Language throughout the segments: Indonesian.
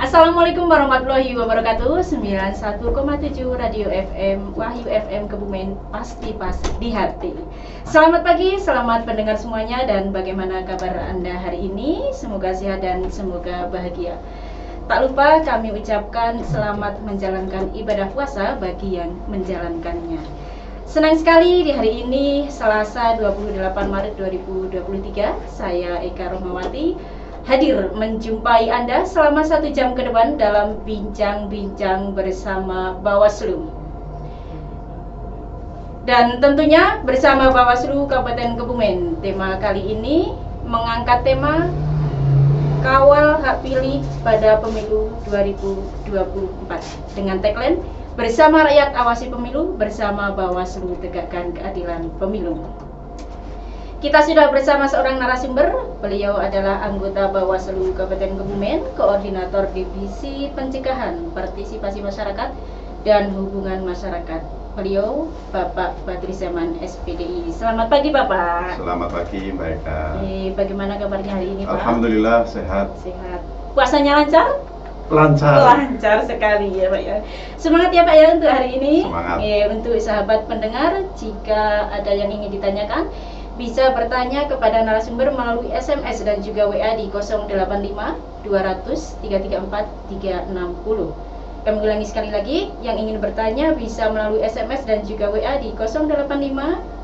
Assalamualaikum warahmatullahi wabarakatuh. 91,7 Radio FM Wahyu FM Kebumen, pasti pas di hati. Selamat pagi, selamat pendengar semuanya, dan bagaimana kabar Anda hari ini? Semoga sehat dan semoga bahagia. Tak lupa kami ucapkan selamat menjalankan ibadah puasa bagi yang menjalankannya. Senang sekali di hari ini, Selasa 28 Maret 2023, saya Eka Rohmawati hadir menjumpai Anda selama 1 jam ke depan dalam bincang-bincang bersama Bawaslu. Dan tentunya bersama Bawaslu Kabupaten Kebumen. Tema kali ini mengangkat tema Kawal Hak Pilih pada Pemilu 2024 dengan tagline Bersama Rakyat Awasi Pemilu, bersama Bawaslu Tegakkan Keadilan Pemilu. Kita sudah bersama seorang narasumber. Beliau adalah anggota Bawaslu Kabupaten Kebumen, Koordinator Divisi Pencegahan Partisipasi Masyarakat dan Hubungan Masyarakat. Beliau Bapak Badri Zaman, SPDI. Selamat pagi Bapak. Selamat pagi Mbak Eka. Bagaimana kabarnya hari ini Pak? Alhamdulillah sehat. Sehat. Puasanya lancar? Lancar. Lancar sekali ya Pak ya. Semangat ya Pak ya untuk hari ini. Semangat. Untuk sahabat pendengar, jika ada yang ingin ditanyakan, bisa bertanya kepada narasumber melalui SMS dan juga WA di 085 200 334 360. Kami ulangi sekali lagi, yang ingin bertanya bisa melalui SMS dan juga WA di 085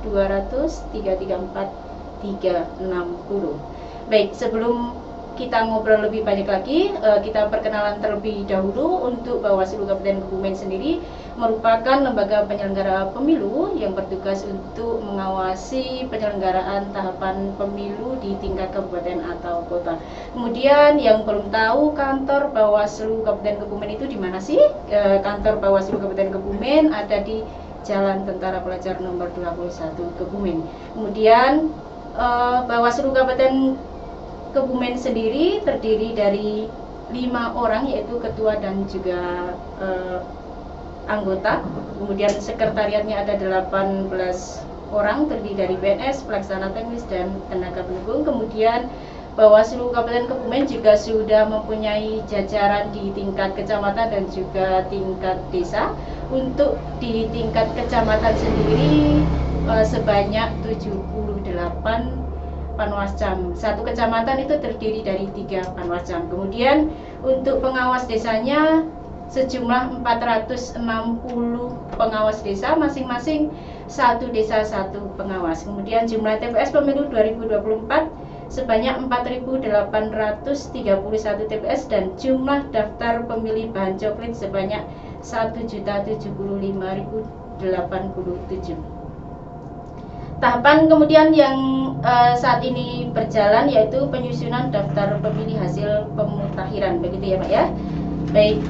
200 334 360. Baik, sebelum kita ngobrol lebih banyak lagi, kita perkenalan terlebih dahulu. Untuk Bawaslu Kabupaten Kebumen sendiri merupakan lembaga penyelenggara pemilu yang bertugas untuk mengawasi penyelenggaraan tahapan pemilu di tingkat kabupaten atau kota. Kemudian yang belum tahu kantor Bawaslu Kabupaten Kebumen itu di mana sih? Kantor Bawaslu Kabupaten Kebumen ada di Jalan Tentara Pelajar nomor 21 Kebumen. Kemudian Bawaslu Kabupaten Kebumen sendiri terdiri dari 5 orang, yaitu ketua dan juga anggota. Kemudian sekretariatnya ada 18 orang, terdiri dari PNS, pelaksana teknis, dan tenaga pendukung. Kemudian Bawaslu Kabupaten Kebumen juga sudah mempunyai jajaran di tingkat kecamatan dan juga tingkat desa. Untuk di tingkat kecamatan sendiri sebanyak 78 panwascam. Satu kecamatan itu terdiri dari 3 panwascam. Kemudian untuk pengawas desanya sejumlah 460 pengawas desa, masing-masing satu desa satu pengawas. Kemudian jumlah TPS pemilu 2024 sebanyak 4.831 TPS dan jumlah daftar pemilih bahan coklit sebanyak 1.075.087. Tahapan kemudian yang saat ini berjalan yaitu penyusunan daftar pemilih hasil pemutakhiran, begitu ya Pak ya. Baik,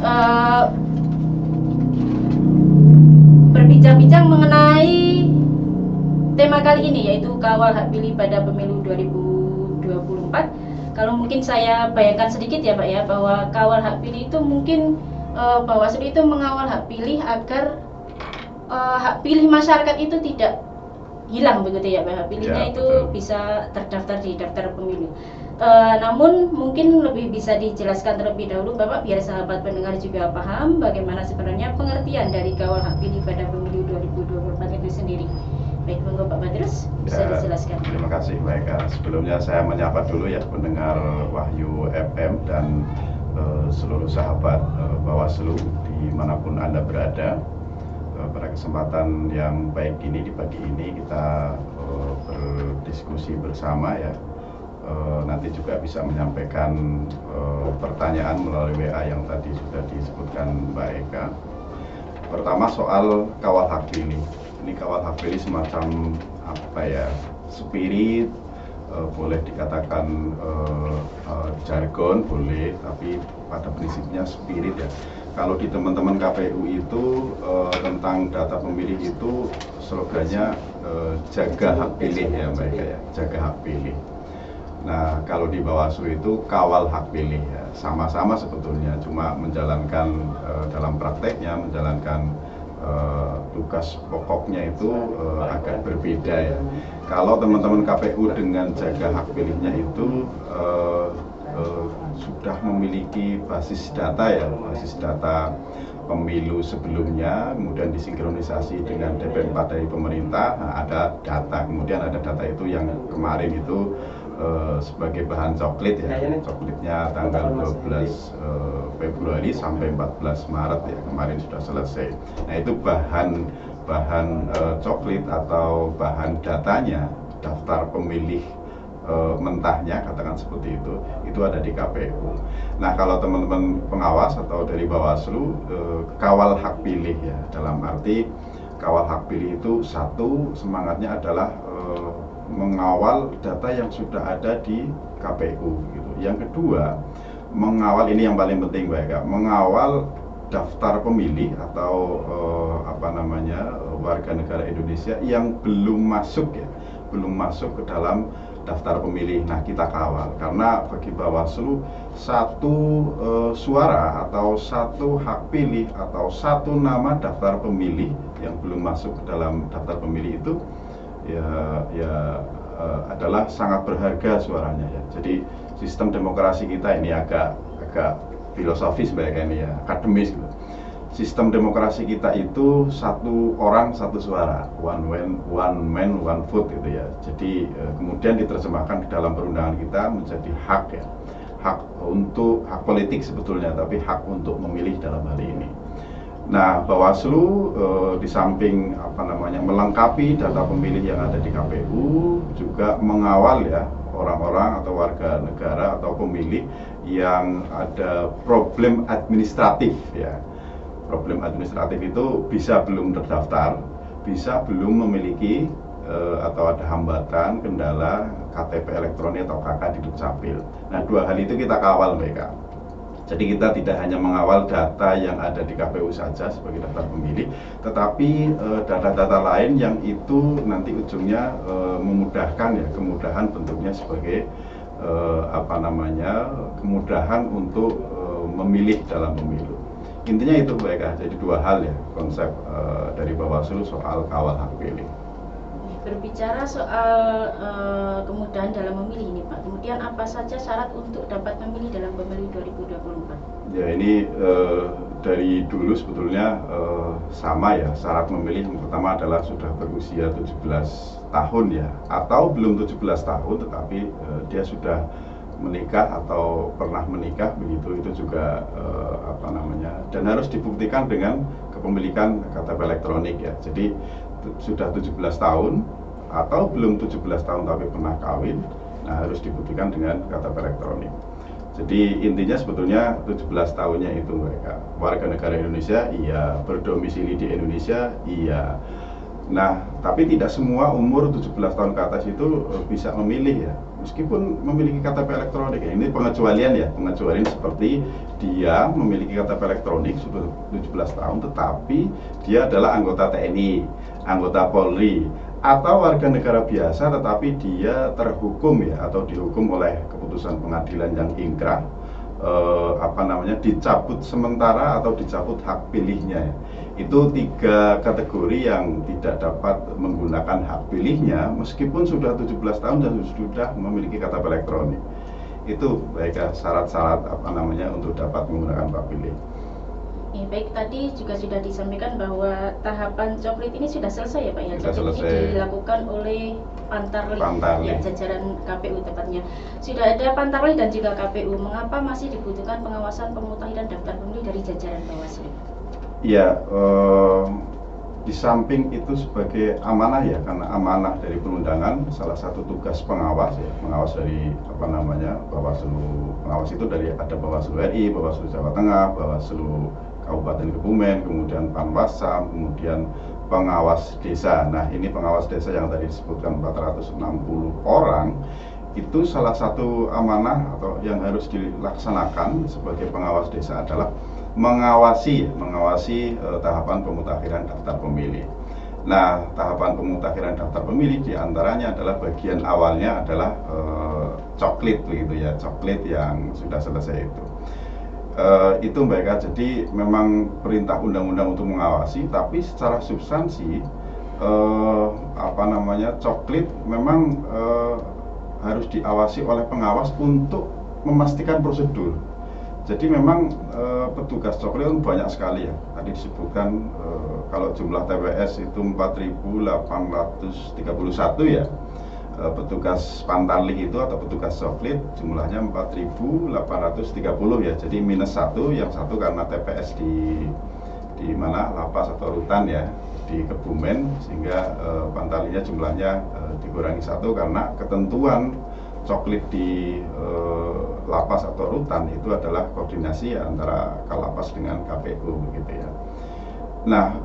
berbincang-bincang mengenai tema kali ini yaitu Kawal Hak Pilih pada Pemilu 2024. Kalau mungkin saya bayangkan sedikit ya Pak ya, bahwa Kawal Hak Pilih itu mungkin Bawaslu itu mengawal hak pilih agar hak pilih masyarakat itu tidak hilang, begitu ya Pak. Hak pilihnya Ya, itu betul. bisa terdaftar di daftar pemilu. Namun mungkin lebih bisa dijelaskan terlebih dahulu Bapak, biar sahabat pendengar juga paham bagaimana sebenarnya pengertian dari Kawal Hak Pilih pada Pemilu 2024 itu sendiri. Baik, monggo Pak Badrus bisa dijelaskan. Terima kasih Mbak Eka. Sebelumnya saya menyapa dulu ya pendengar Wahyu FM dan seluruh sahabat Bawaslu dimanapun Anda berada. Pada kesempatan yang baik ini, di pagi ini kita berdiskusi bersama ya. Nanti juga bisa menyampaikan pertanyaan melalui WA yang tadi sudah disebutkan Mbak Eka. Pertama soal kawal hak pilih. Ini kawal hak pilih semacam apa ya, spirit, boleh dikatakan jargon, boleh, tapi pada prinsipnya spirit ya. Kalau di teman-teman KPU itu tentang data pemilih itu slogannya jaga hak pilih ya Mbak Eka ya, jaga hak pilih. Nah kalau di Bawaslu itu kawal hak pilih ya, sama-sama sebetulnya, cuma menjalankan dalam prakteknya, menjalankan tugas pokoknya itu agak berbeda ya. Kalau teman-teman KPU dengan jaga hak pilihnya itu sudah memiliki basis data ya, basis data pemilu sebelumnya, kemudian disinkronisasi dengan DP4 dari pemerintah. Nah, ada data, kemudian ada data itu yang kemarin itu sebagai bahan coklit ya, coklitnya tanggal 12 Februari sampai 14 Maret ya, kemarin sudah selesai. Nah, itu bahan coklit atau bahan datanya, daftar pemilih mentahnya, katakan seperti itu ada di KPU. Nah, kalau teman-teman pengawas atau dari Bawaslu, kawal hak pilih ya, dalam arti kawal hak pilih itu satu, semangatnya adalah mengawal data yang sudah ada di KPU gitu. Yang kedua, mengawal, ini yang paling penting Mbak Eka, mengawal daftar pemilih atau warga negara Indonesia yang belum masuk ke dalam daftar pemilih. Nah, kita kawal, karena bagi Bawaslu satu suara atau satu hak pilih atau satu nama daftar pemilih yang belum masuk ke dalam daftar pemilih itu adalah sangat berharga suaranya ya. Jadi sistem demokrasi kita ini agak filosofis ini ya, akademis gitu. Sistem demokrasi kita itu satu orang satu suara, one man one vote gitu ya. Jadi kemudian diterjemahkan di dalam perundangan kita menjadi hak ya, hak politik sebetulnya, tapi hak untuk memilih dalam hal ini. Nah, Bawaslu di samping melengkapi data pemilih yang ada di KPU, juga mengawal ya orang-orang atau warga negara atau pemilih yang ada problem administratif ya. Problem administratif itu bisa belum terdaftar, bisa belum memiliki atau ada hambatan, kendala KTP elektronik atau KK di Dukcapil. Nah, dua hal itu kita kawal mereka. Jadi kita tidak hanya mengawal data yang ada di KPU saja sebagai daftar pemilih, tetapi data-data lain yang itu nanti ujungnya memudahkan ya, kemudahan bentuknya sebagai kemudahan untuk memilih dalam pemilu. Intinya itu Mbak Eka, jadi dua hal ya konsep dari Bawaslu soal kawal hak pilih. Berbicara soal kemudahan dalam memilih ini Pak, kemudian apa saja syarat untuk dapat memilih dalam pemilu 2024? Ya, ini dari dulu sebetulnya sama ya, syarat memilih yang pertama adalah sudah berusia 17 tahun ya, atau belum 17 tahun tetapi dia sudah menikah atau pernah menikah begitu, itu juga dan harus dibuktikan dengan kepemilikan KTP elektronik ya. Jadi sudah 17 tahun atau belum 17 tahun tapi pernah kawin, nah harus dibuktikan dengan KTP elektronik. Jadi intinya sebetulnya 17 tahunnya itu mereka warga negara Indonesia, iya, berdomisili di Indonesia, iya. Nah, tapi tidak semua umur 17 tahun ke atas itu bisa memilih ya, meskipun memiliki KTP elektronik. Ini pengecualian ya, pengecualian seperti dia memiliki KTP elektronik sudah 17 tahun tetapi dia adalah anggota TNI, anggota Polri, atau warga negara biasa tetapi dia terhukum ya, atau dihukum oleh keputusan pengadilan yang ingkrah, dicabut sementara atau dicabut hak pilihnya ya. Itu tiga kategori yang tidak dapat menggunakan hak pilihnya meskipun sudah 17 tahun dan sudah memiliki KTP elektronik. Itu baik syarat-syarat untuk dapat menggunakan hak pilih. Baik, tadi juga sudah disampaikan bahwa tahapan coklit ini sudah selesai ya Pak ya. Sudah selesai. Ini dilakukan oleh Pantarlih ya, jajaran KPU tepatnya. Sudah ada Pantarlih dan juga KPU. Mengapa masih dibutuhkan pengawasan pemutahiran daftar pemilih dari jajaran Bawaslu? Ya, di samping itu sebagai amanah ya, karena amanah dari perundangan, salah satu tugas pengawas ya, pengawas dari Bawaslu, pengawas itu dari ada Bawaslu RI, Bawaslu Jawa Tengah, Bawaslu Kabupaten Kebumen, kemudian Panwasam, kemudian pengawas desa. Nah, ini pengawas desa yang tadi disebutkan 460 orang, itu salah satu amanah atau yang harus dilaksanakan sebagai pengawas desa adalah mengawasi tahapan pemutakhiran daftar pemilih. Nah, tahapan pemutakhiran daftar pemilih diantaranya adalah bagian awalnya adalah coklit begitu ya, coklit yang sudah selesai itu. Itu mereka, jadi memang perintah undang-undang untuk mengawasi, tapi secara substansi coklit memang harus diawasi oleh pengawas untuk memastikan prosedur. Jadi memang petugas coklit banyak sekali ya. Tadi disebutkan kalau jumlah TPS itu 4.831 ya. Petugas Pantarlih itu atau petugas coklit jumlahnya 4.830 ya. Jadi minus 1, yang satu karena TPS di mana lapas atau rutan ya di Kebumen, sehingga Pantarlihnya jumlahnya dikurangi 1 karena ketentuan coklit di lapas atau rutan itu adalah koordinasi antara Kalapas dengan KPU begitu ya. Nah,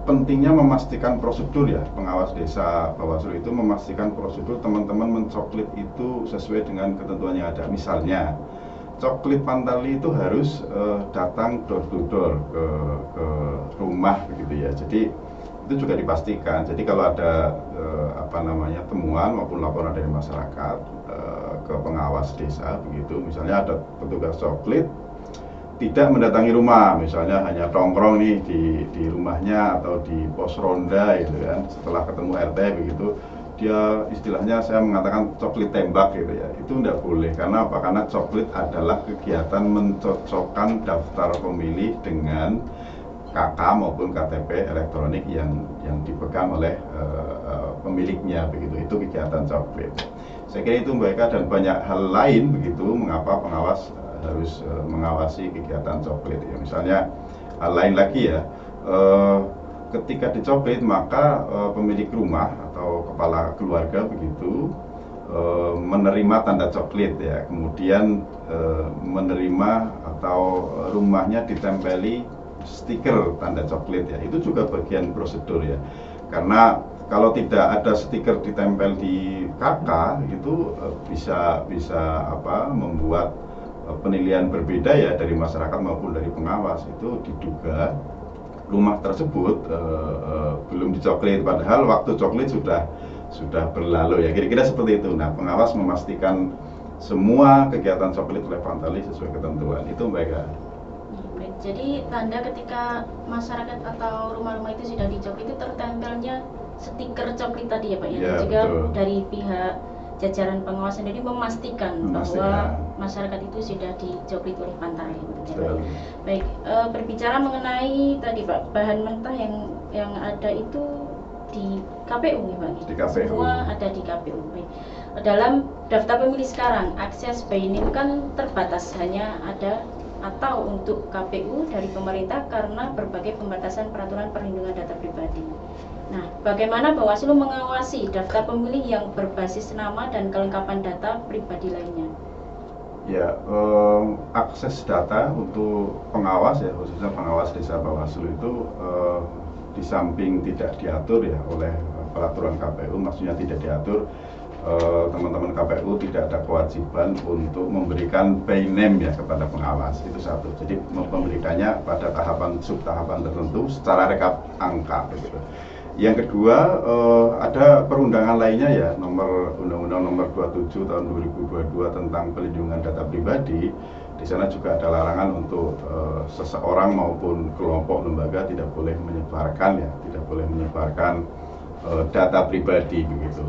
pentingnya memastikan prosedur ya, pengawas desa Bawaslu itu memastikan prosedur teman-teman mencoklit itu sesuai dengan ketentuan yang ada. Misalnya, coklit Pantarlih itu harus datang door to door ke rumah begitu ya. Jadi itu juga dipastikan. Jadi kalau ada temuan maupun laporan dari masyarakat ke pengawas desa begitu, misalnya ada petugas coklit tidak mendatangi rumah, misalnya hanya tongkrong nih di rumahnya atau di pos ronda gitu kan, setelah ketemu RT begitu, dia istilahnya saya mengatakan coklit tembak gitu ya, itu tidak boleh. Karena apa? Karena coklit adalah kegiatan mencocokkan daftar pemilih dengan KK maupun KTP elektronik yang dipegang oleh pemiliknya begitu. Itu kegiatan coklit. Saya kira itu mereka dan banyak hal lain begitu mengapa pengawas harus mengawasi kegiatan coklit ya. Misalnya hal lain lagi ya, ketika dicoklit maka pemilik rumah atau kepala keluarga begitu menerima tanda coklit ya, kemudian menerima atau rumahnya ditempeli stiker tanda coklit ya, itu juga bagian prosedur ya. Karena kalau tidak ada stiker ditempel di KK itu bisa membuat penilaian berbeda ya dari masyarakat maupun dari pengawas. Itu diduga rumah tersebut belum dicoklit, padahal waktu coklit sudah berlalu ya, kira-kira seperti itu. Nah, pengawas memastikan semua kegiatan coklit oleh Pantarlih sesuai ketentuan itu mereka. Baik, jadi tanda ketika masyarakat atau rumah-rumah itu sudah dicoklit itu tertempelnya stiker coklit tadi ya Pak ya, Ya, juga betul. dari pihak jajaran pengawas sendiri memastikan bahwa masyarakat itu sudah dicoklit oleh Pantarlih. Baik, berbicara mengenai tadi Pak, bahan mentah yang ada itu di KPU nih Pak. Di KPU. Semua ada di KPU. Baik. Dalam daftar pemilih sekarang, akses BINIM kan terbatas, hanya ada atau untuk KPU dari pemerintah karena berbagai pembatasan peraturan perlindungan data pribadi. Nah, bagaimana Bawaslu mengawasi daftar pemilih yang berbasis nama dan kelengkapan data pribadi lainnya? Ya, akses data untuk pengawas ya, khususnya pengawas desa Bawaslu itu di samping tidak diatur ya oleh peraturan KPU, maksudnya tidak diatur, teman-teman KPU tidak ada kewajiban untuk memberikan by name ya kepada pengawas, itu satu. Jadi memberikannya pada subtahapan tertentu secara rekap angka begitu. Yang kedua, ada perundangan lainnya ya, Undang-Undang nomor 27 tahun 2022 tentang pelindungan data pribadi. Di sana juga ada larangan untuk seseorang maupun kelompok lembaga tidak boleh menyebarkan data pribadi begitu.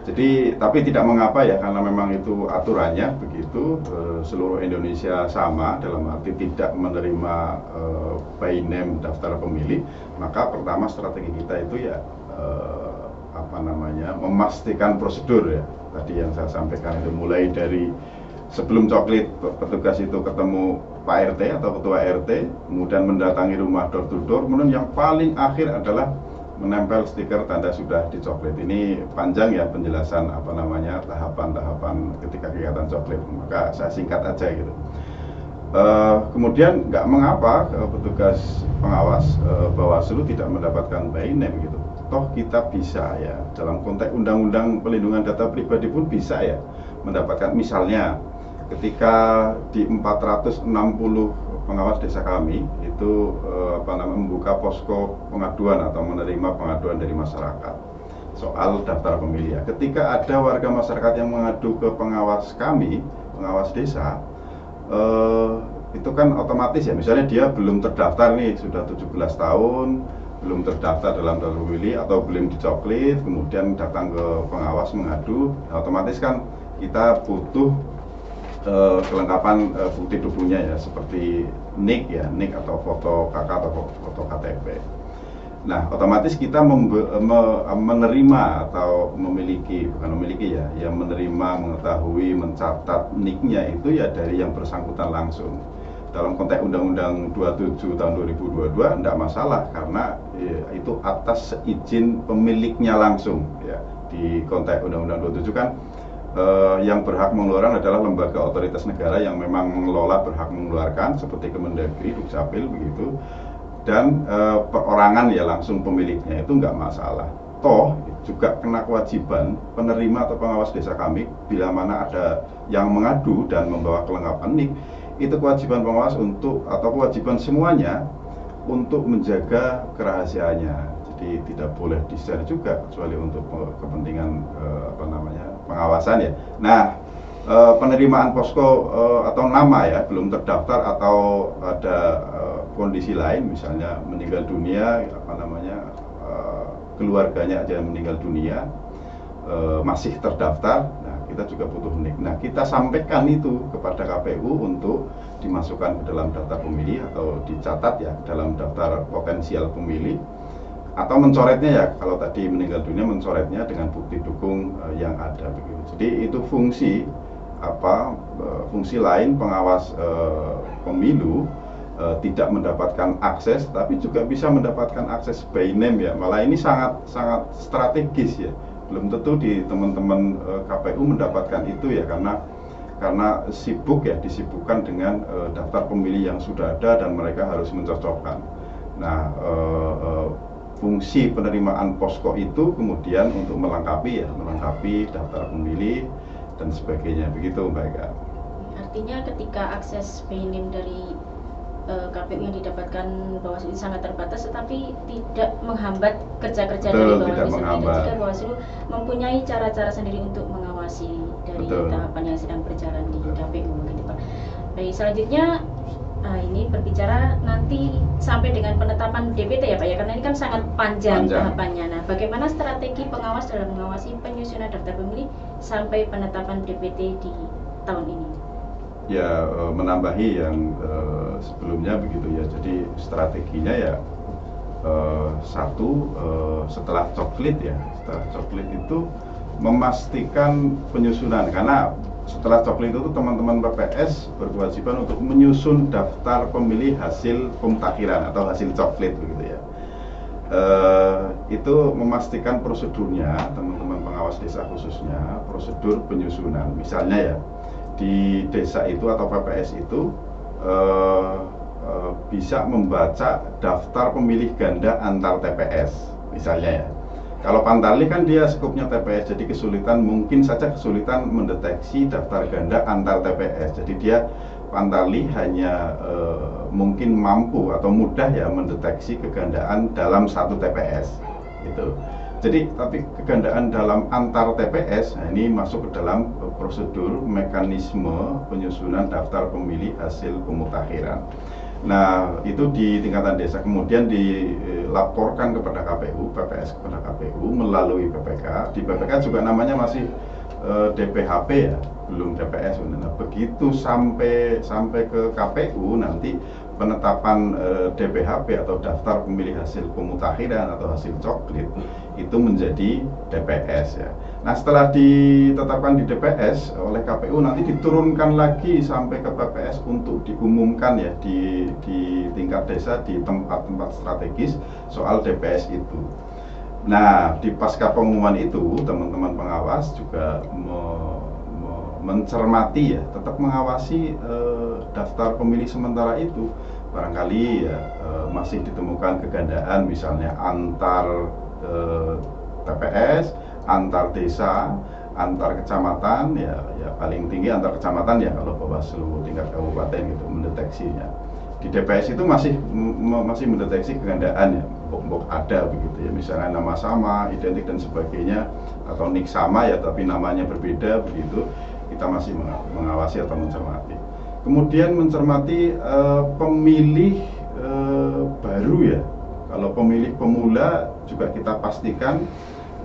Jadi tapi tidak mengapa ya, karena memang itu aturannya begitu, seluruh Indonesia sama dalam arti tidak menerima by name daftar pemilih. Maka pertama strategi kita itu ya memastikan prosedur ya. Tadi yang saya sampaikan itu mulai dari sebelum coklit petugas itu ketemu Pak RT atau Ketua RT, kemudian mendatangi rumah door to door, kemudian yang paling akhir adalah menempel stiker tanda sudah dicoklit. Ini panjang ya penjelasan tahapan-tahapan ketika kegiatan coklit, maka saya singkat aja gitu. Kemudian nggak mengapa petugas pengawas Bawaslu tidak mendapatkan by name gitu. Toh kita bisa ya, dalam konteks Undang-Undang Pelindungan Data Pribadi pun bisa ya mendapatkan. Misalnya ketika di 460 pengawas desa kami itu membuka posko pengaduan atau menerima pengaduan dari masyarakat soal daftar pemilih ya. Ketika ada warga masyarakat yang mengadu ke pengawas kami, pengawas desa, itu kan otomatis ya, misalnya dia belum terdaftar nih, sudah 17 tahun belum terdaftar dalam daftar pemilih atau belum dicoklit, kemudian datang ke pengawas mengadu, otomatis kan kita butuh kelengkapan bukti tubuhnya ya, seperti NIK ya, NIK atau foto KK atau foto KTP. Nah, otomatis kita menerima atau memiliki, bukan memiliki ya, yang menerima, mengetahui, mencatat NIK-nya itu ya dari yang bersangkutan langsung. Dalam konteks Undang-Undang 27 tahun 2022 tidak masalah, karena ya, itu atas izin pemiliknya langsung ya. Di konteks Undang-Undang 27 kan yang berhak mengeluarkan adalah lembaga otoritas negara yang memang mengelola, berhak mengeluarkan, seperti Kemendagri, Dukcapil begitu. Dan perorangan ya langsung pemiliknya, itu nggak masalah. Toh juga kena kewajiban penerima atau pengawas desa kami, bila mana ada yang mengadu dan membawa kelengkapan NIK, itu kewajiban pengawas untuk, atau kewajiban semuanya untuk menjaga kerahasiaannya. Jadi tidak boleh di-share juga, kecuali untuk kepentingan pengawasan ya. Nah, penerimaan posko atau nama ya belum terdaftar, atau ada kondisi lain, misalnya meninggal dunia, keluarganya aja meninggal dunia, masih terdaftar, nah kita juga butuh NIK. Nah, kita sampaikan itu kepada KPU untuk dimasukkan ke dalam daftar pemilih, atau dicatat ya dalam daftar potensial pemilih, atau mencoretnya ya, kalau tadi meninggal dunia mencoretnya dengan bukti dukung yang ada begitu. Jadi itu fungsi lain pengawas pemilu, tidak mendapatkan akses, tapi juga bisa mendapatkan akses by name ya. Malah ini sangat strategis ya. Belum tentu di teman-teman KPU mendapatkan itu ya, karena disibukkan dengan daftar pemilih yang sudah ada dan mereka harus mencocokkan. Nah, fungsi penerimaan posko itu kemudian untuk melengkapi daftar pemilih dan sebagainya, begitu Mbak Eka. Artinya ketika akses by name dari KPU yang didapatkan Bawaslu ini sangat terbatas, tetapi tidak menghambat kerja-kerja dari Bawaslu sendiri, dan juga Bawaslu mempunyai cara-cara sendiri untuk mengawasi dari tahapan yang sedang berjalan di KPU gitu Pak. Baik, selanjutnya ini berbicara nanti sampai dengan penetapan DPT ya Pak ya, karena ini kan sangat panjang tahapannya. Nah, bagaimana strategi pengawas dalam mengawasi penyusunan daftar pemilih sampai penetapan DPT di tahun ini? Ya, menambahi yang sebelumnya begitu ya. Jadi strateginya ya setelah coklit itu memastikan penyusunan, karena setelah coklit itu teman-teman PPS berkewajiban untuk menyusun daftar pemilih hasil pemutakhiran atau hasil coklit begitu ya. Itu memastikan prosedurnya, teman-teman pengawas desa khususnya prosedur penyusunan. Misalnya ya, di desa itu atau PPS itu bisa membaca daftar pemilih ganda antar TPS misalnya ya. Kalau Pantarlih kan dia skupnya TPS, jadi mungkin saja kesulitan mendeteksi daftar ganda antar TPS. Jadi dia Pantarlih hanya mungkin mampu atau mudah ya mendeteksi kegandaan dalam satu TPS gitu. Jadi tapi kegandaan dalam antar TPS, nah ini masuk ke dalam prosedur mekanisme penyusunan daftar pemilih hasil pemutakhiran. Nah, itu di tingkatan desa, kemudian dilaporkan kepada KPU, PPS kepada KPU melalui PPK. Di PPK juga namanya masih DPHP ya, belum TPS. Nah, begitu sampai ke KPU nanti penetapan DPHP atau daftar pemilih hasil pemutakhiran atau hasil coklit itu menjadi DPS ya. Nah, setelah ditetapkan di DPS oleh KPU, nanti diturunkan lagi sampai ke PPS untuk diumumkan ya di tingkat desa, di tempat-tempat strategis soal DPS itu. Nah, di pasca pengumuman itu teman-teman pengawas juga mencermati ya, tetap mengawasi daftar pemilih sementara itu. Barangkali ya masih ditemukan kegandaan, misalnya antar TPS, antar desa, antar kecamatan ya paling tinggi antar kecamatan ya kalau Bawaslu tingkat kabupaten gitu mendeteksinya. Di DPS itu masih mendeteksi kegandaan ya, bok ada begitu ya, misalnya nama sama, identik dan sebagainya, atau NIK sama ya tapi namanya berbeda begitu, kita masih mengawasi atau mencermati. Kemudian mencermati pemilih baru ya. Kalau pemilih pemula juga kita pastikan,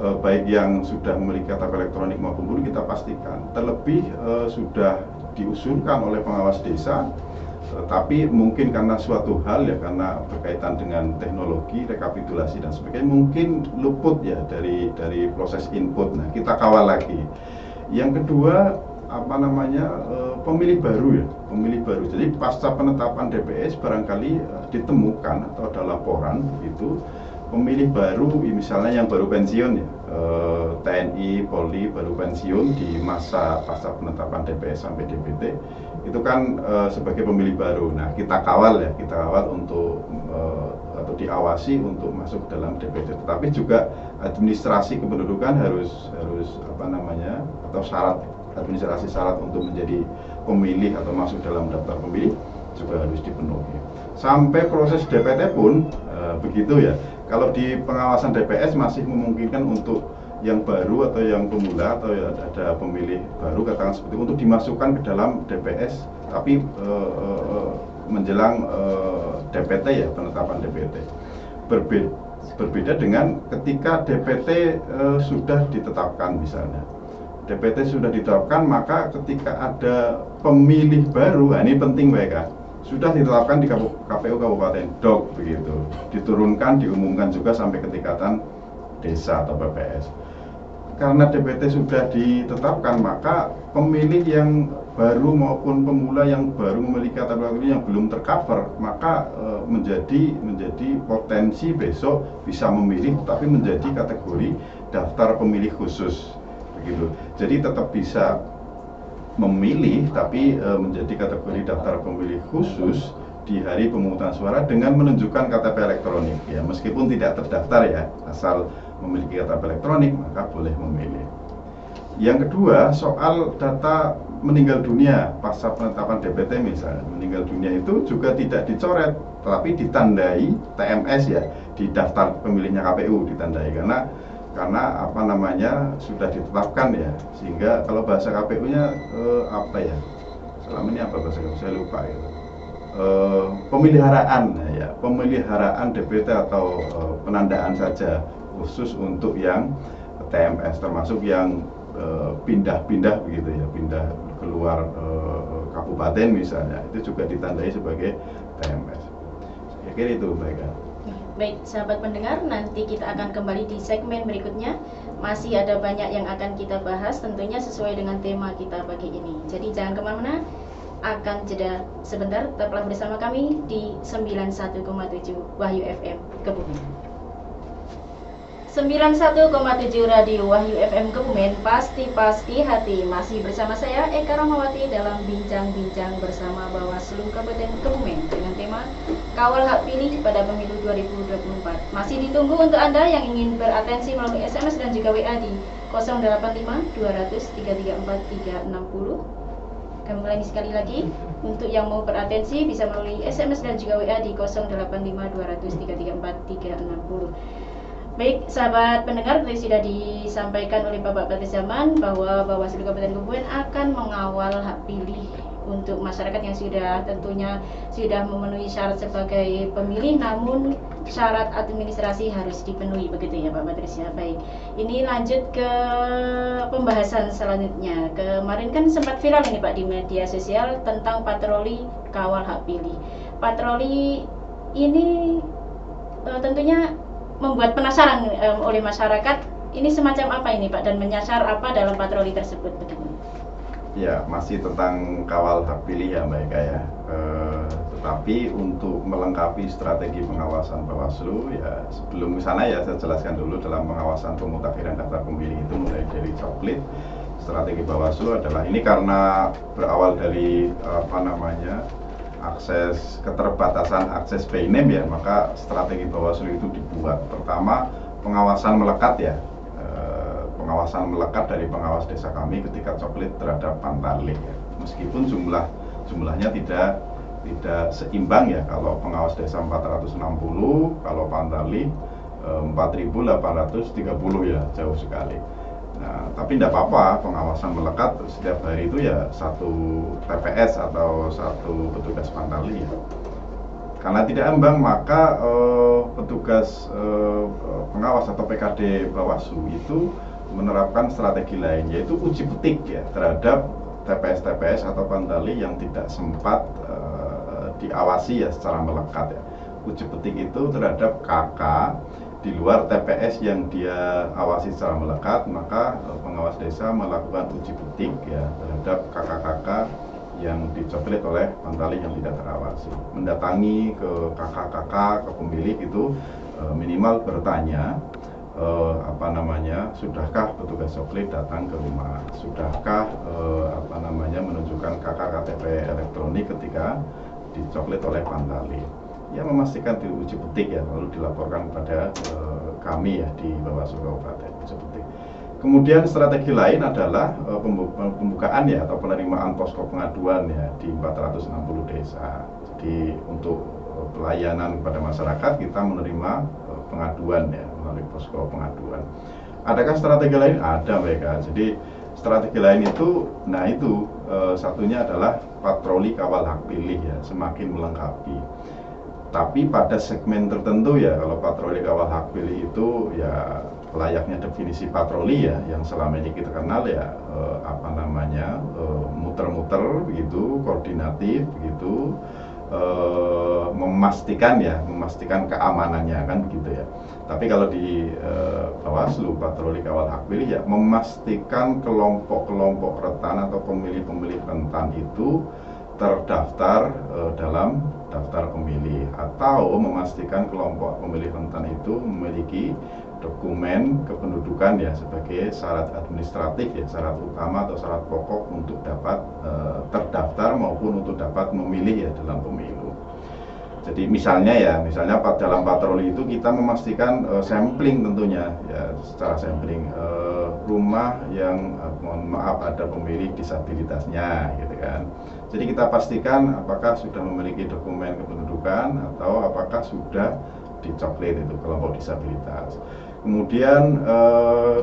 baik yang sudah memiliki KTP elektronik maupun belum, kita pastikan. Terlebih sudah diusulkan oleh pengawas desa, tapi mungkin karena suatu hal ya, karena berkaitan dengan teknologi, rekapitulasi dan sebagainya, mungkin luput ya dari proses input. Nah, kita kawal lagi. Yang kedua, pemilih baru ya, pemilih baru. Jadi pasca penetapan DPS barangkali ditemukan atau ada laporan itu pemilih baru, misalnya yang baru pensiun ya, TNI, Polri baru pensiun di masa pasca penetapan DPS sampai DPT, itu kan sebagai pemilih baru. Nah, kita kawal untuk atau diawasi untuk masuk dalam DPT. Tetapi juga administrasi kependudukan harus atau administrasi syarat untuk menjadi pemilih atau masuk dalam daftar pemilih juga harus dipenuhi. Sampai proses DPT pun begitu ya. Kalau di pengawasan DPS masih memungkinkan untuk yang baru atau yang pemula atau ya ada pemilih baru, katakan seperti itu, untuk dimasukkan ke dalam DPS, tapi menjelang DPT ya, penetapan DPT. Berbeda dengan ketika DPT sudah ditetapkan misalnya. DPT sudah ditetapkan, maka ketika ada pemilih baru, nah ini penting mereka, sudah ditetapkan di KPU Kabupaten DOK begitu, diturunkan, diumumkan juga sampai ke tingkatan desa atau PPS. Karena DPT sudah ditetapkan, maka pemilih yang baru maupun pemula yang baru memiliki kategori yang belum tercover, maka menjadi potensi besok bisa memilih, tapi menjadi kategori daftar pemilih khusus begitu. Jadi tetap bisa memilih, tapi menjadi kategori daftar pemilih khusus di hari pemungutan suara dengan menunjukkan KTP elektronik ya, meskipun tidak terdaftar ya, asal memiliki KTP elektronik maka boleh memilih. Yang kedua, soal data meninggal dunia pasca penetapan DPT misalnya, meninggal dunia itu juga tidak dicoret, tetapi ditandai TMS ya, di daftar pemilihnya KPU ditandai, karena sudah ditetapkan ya, sehingga kalau bahasa KPU-nya selama ini apa bahasa KPU saya lupa gitu. Pemeliharaan DPT atau penandaan saja khusus untuk yang TMS, termasuk yang pindah begitu ya, pindah keluar kabupaten misalnya, itu juga ditandai sebagai TMS. Saya kira itu mereka. Baik, sahabat pendengar, nanti kita akan kembali di segmen berikutnya. Masih ada banyak yang akan kita bahas, tentunya sesuai dengan tema kita pagi ini. Jadi jangan kemana-mana, akan jeda sebentar, tetaplah bersama kami di 91,7 Wahyu FM Kebumen. 91,7 Radio Wahyu FM Kebumen, pasti hati. Masih bersama saya Eka Rahmawati dalam bincang-bincang bersama Bawaslu Kabupaten Kebumen dengan tema Kawal Hak Pilih pada Pemilu 2024. Masih ditunggu untuk Anda yang ingin beratensi melalui SMS dan juga WA di 085 200 334 360. Kami ulangi sekali lagi, untuk yang mau beratensi bisa melalui SMS dan juga WA di 085 200 334 360. Baik, sahabat pendengar, tadi sudah disampaikan oleh Bapak Batis Zaman bahwa Bawaslu Kabupaten Kebumen akan mengawal hak pilih untuk masyarakat yang tentunya sudah memenuhi syarat sebagai pemilih, namun syarat administrasi harus dipenuhi, begitu ya Pak Patricia. Baik, ini lanjut ke pembahasan selanjutnya. Kemarin kan sempat viral ini Pak di media sosial tentang patroli kawal hak pilih. Patroli ini tentunya membuat penasaran oleh masyarakat. Ini semacam apa ini Pak, dan menyasar apa dalam patroli tersebut begitu? Ya, masih tentang kawal hak pilih ya Mbak Eka ya. Tetapi untuk melengkapi strategi pengawasan Bawaslu ya, sebelum sana ya saya jelaskan dulu dalam pengawasan pemutakhiran daftar pemilih itu mulai dari coklit. Strategi Bawaslu adalah ini karena berawal dari keterbatasan akses by name ya, maka strategi Bawaslu itu dibuat. Pertama, pengawasan melekat ya, pengawasan melekat dari pengawas desa kami ketika coklit terhadap Pantarlih ya. Meskipun jumlahnya tidak seimbang ya, kalau pengawas desa 460, kalau Pantarlih 4.830 ya, jauh sekali. Nah, tapi tidak apa-apa, pengawasan melekat setiap hari itu ya satu TPS atau satu petugas Pantarlih ya. Karena tidak imbang, maka petugas pengawas atau PKD Bawaslu itu menerapkan strategi lain, yaitu uji petik ya terhadap TPS-TPS atau Pantali yang tidak sempat diawasi ya secara melekat ya. Uji petik itu terhadap KK di luar TPS yang dia awasi secara melekat, maka pengawas desa melakukan uji petik ya terhadap KK-KK yang dicoplit oleh Pantali yang tidak terawasi. Mendatangi ke KK-KK, ke pemilik itu minimal bertanya sudahkah petugas coplit datang ke rumah, sudahkah menunjukkan KK KTP elektronik ketika dicoplit oleh Pantali. Ya, memastikan diuji petik ya, lalu dilaporkan kepada kami ya di Bawaslu Kabupaten uji petik. Kemudian strategi lain adalah pembukaan ya atau penerimaan posko pengaduan ya di 460 desa. Jadi untuk pelayanan kepada masyarakat kita menerima pengaduan ya melalui posko pengaduan. Adakah strategi lain? Ada mereka. Jadi strategi lain itu, satunya adalah patroli kawal hak pilih ya, semakin melengkapi. Tapi pada segmen tertentu ya, kalau patroli kawal hak pilih itu ya layaknya definisi patroli ya, yang selama ini kita kenal ya muter-muter begitu, koordinatif begitu, memastikan keamanannya kan begitu ya. Tapi kalau di Bawaslu patroli kawal hak pilih ya memastikan kelompok-kelompok rentan atau pemilih-pemilih rentan itu terdaftar dalam daftar pemilih, atau memastikan kelompok pemilih rentan itu memiliki dokumen kependudukan ya sebagai syarat administratif ya, syarat utama atau syarat pokok untuk dapat terdaftar maupun untuk dapat memilih ya dalam pemilu. Jadi misalnya dalam patroli itu kita memastikan sampling tentunya ya, secara sampling rumah yang ada pemilih disabilitasnya gitu kan. Jadi kita pastikan apakah sudah memiliki dokumen kependudukan atau apakah sudah dicoplit itu kelompok disabilitas. Kemudian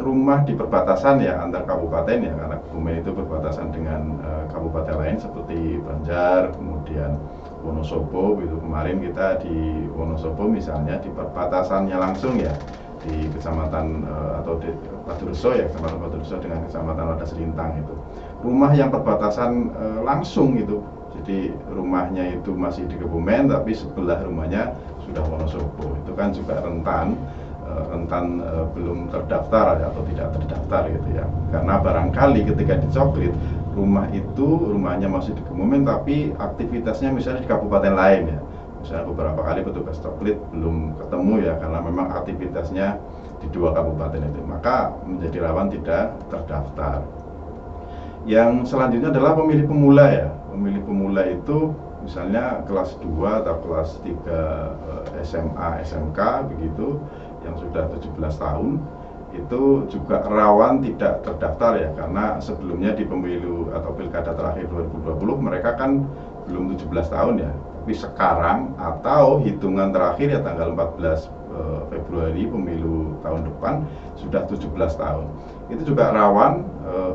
rumah di perbatasan ya antar kabupaten ya, karena Kebumen itu berbatasan dengan kabupaten lain seperti Banjar, kemudian Wonosobo gitu. Kemarin kita di Wonosobo misalnya di perbatasannya langsung ya di kecamatan atau di Padurso ya, kecamatan Padurso dengan kecamatan Wadas Lintang itu. Rumah yang perbatasan langsung gitu. Jadi rumahnya itu masih di Kebumen tapi sebelah rumahnya sudah Wonosobo. Itu kan juga rentan belum terdaftar atau tidak terdaftar gitu ya. Karena barangkali ketika dicoplit rumahnya masih di Kebumen tapi aktivitasnya misalnya di kabupaten lain ya. Misalnya beberapa kali petugas coplit belum ketemu ya karena memang aktivitasnya di dua kabupaten itu, maka menjadi rawan tidak terdaftar. Yang selanjutnya adalah pemilih pemula ya. Pemilih pemula itu misalnya kelas 2 atau kelas 3 SMA, SMK begitu yang sudah 17 tahun itu juga rawan tidak terdaftar ya, karena sebelumnya di pemilu atau pilkada terakhir 2020 mereka kan belum 17 tahun ya, tapi sekarang atau hitungan terakhir ya tanggal 14 Februari pemilu tahun depan sudah 17 tahun. Itu juga rawan